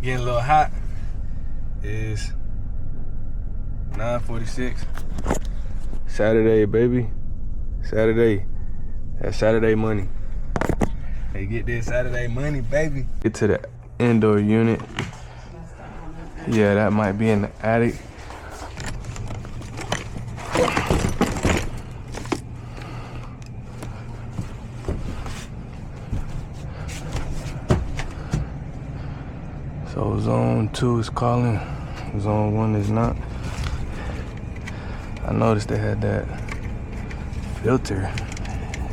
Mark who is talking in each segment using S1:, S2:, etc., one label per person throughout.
S1: getting a little hot. It's 9:46. Saturday, baby. Saturday. That's Saturday money. Hey, get this Saturday money, baby. Get to the indoor unit. Yeah, that might be in the attic. So zone 2 is calling, zone 1 is not. I noticed they had that filter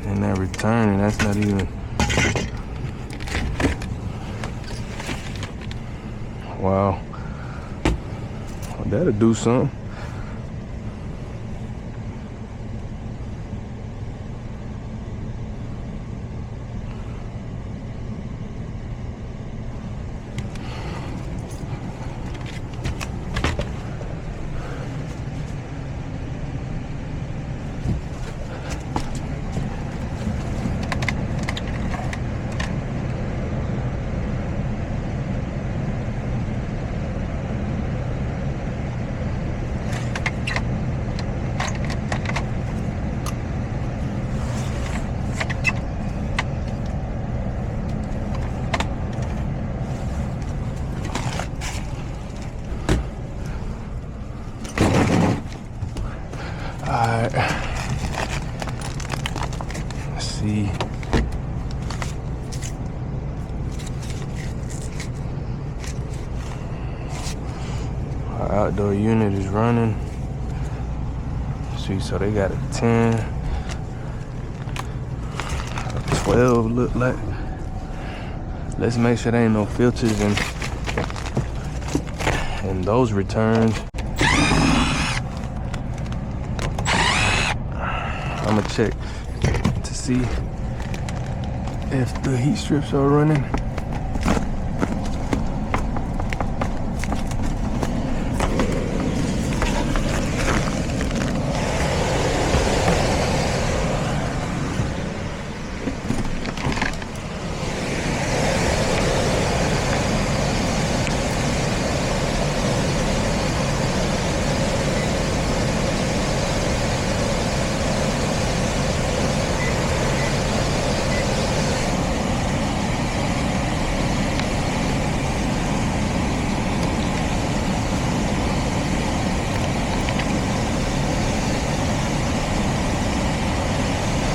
S1: in that return, and that's not even. Wow. Well, that'll do something. Alright, let's see. Our outdoor unit is running. See, so they got a 10, a 12 look like. Let's make sure there ain't no filters in those returns. I'm gonna check to see if the heat strips are running.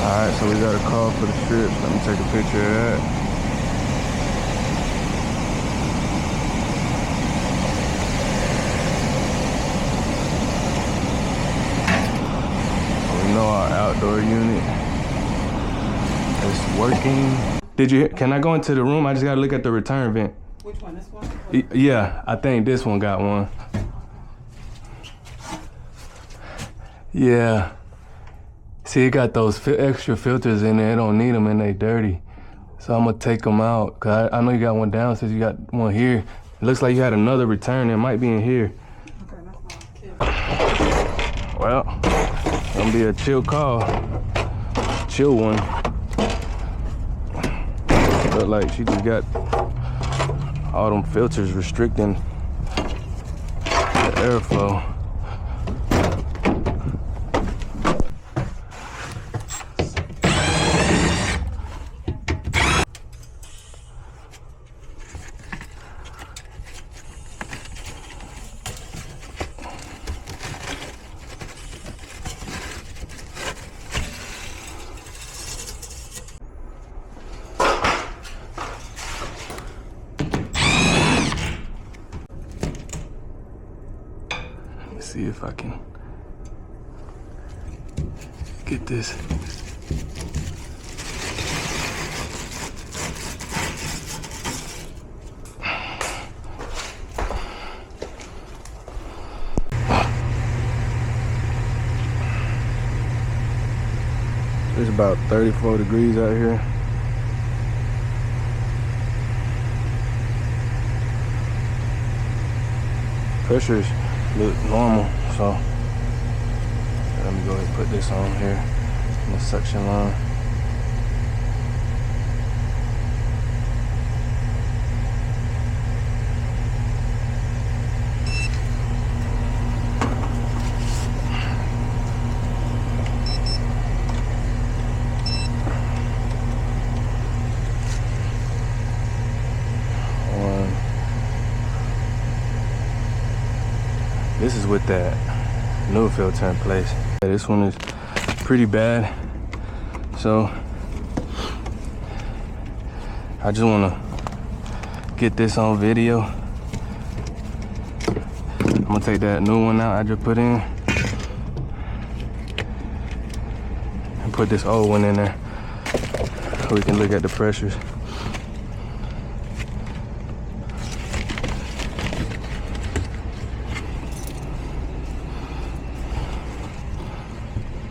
S1: Alright, so we got a call for the strips. Let me take a picture of that. We know our outdoor unit is working. Can I go into the room? I just gotta look at the return vent.
S2: Which one, this one?
S1: Yeah, I think this one got one. Yeah. See, it got those extra filters in there. It don't need them and they dirty. So I'm gonna take them out. Cause I know you got one downstairs, you got one here. It looks like you had another return. It might be in here.
S2: Okay, that's fine.
S1: Well, it's gonna be a chill call. Chill one. Look like she just got all them filters restricting the airflow. See if I can get this. It's about 34 degrees out here. Pressures look normal, so let me go ahead and put this on here in the suction line. This is with that new filter in place. This one is pretty bad, so I just want to get this on video. I'm gonna take that new one out I just put in and put this old one in there so we can look at the pressures.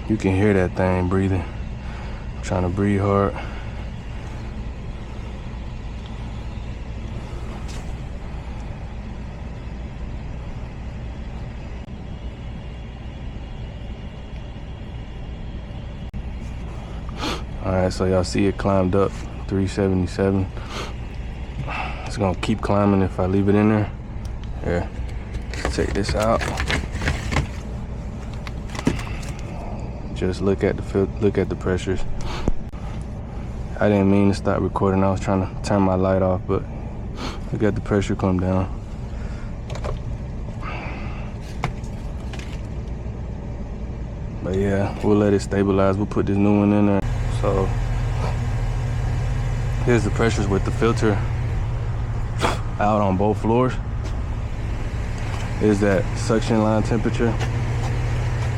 S1: You can hear that thing breathing. I'm trying to breathe hard. All right, so y'all see it climbed up 377. It's gonna keep climbing if I leave it in there. Here, let's take this out. Just look at the pressures. I didn't mean to stop recording. I was trying to turn my light off, but look at the pressure come down. But yeah, we'll let it stabilize. We'll put this new one in there. So here's the pressures with the filter out on both floors. Is that suction line temperature?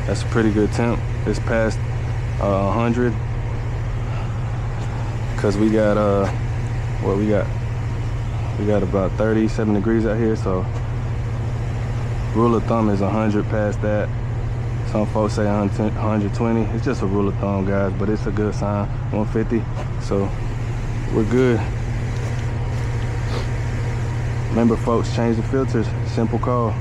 S1: That's a pretty good temp. It's past 100 because we got what we got about 37 degrees out here, so rule of thumb is 100 past that. Some folks say 120. It's just a rule of thumb, guys, but it's a good sign. 150, so we're good. Remember, folks, change the filters. Simple call.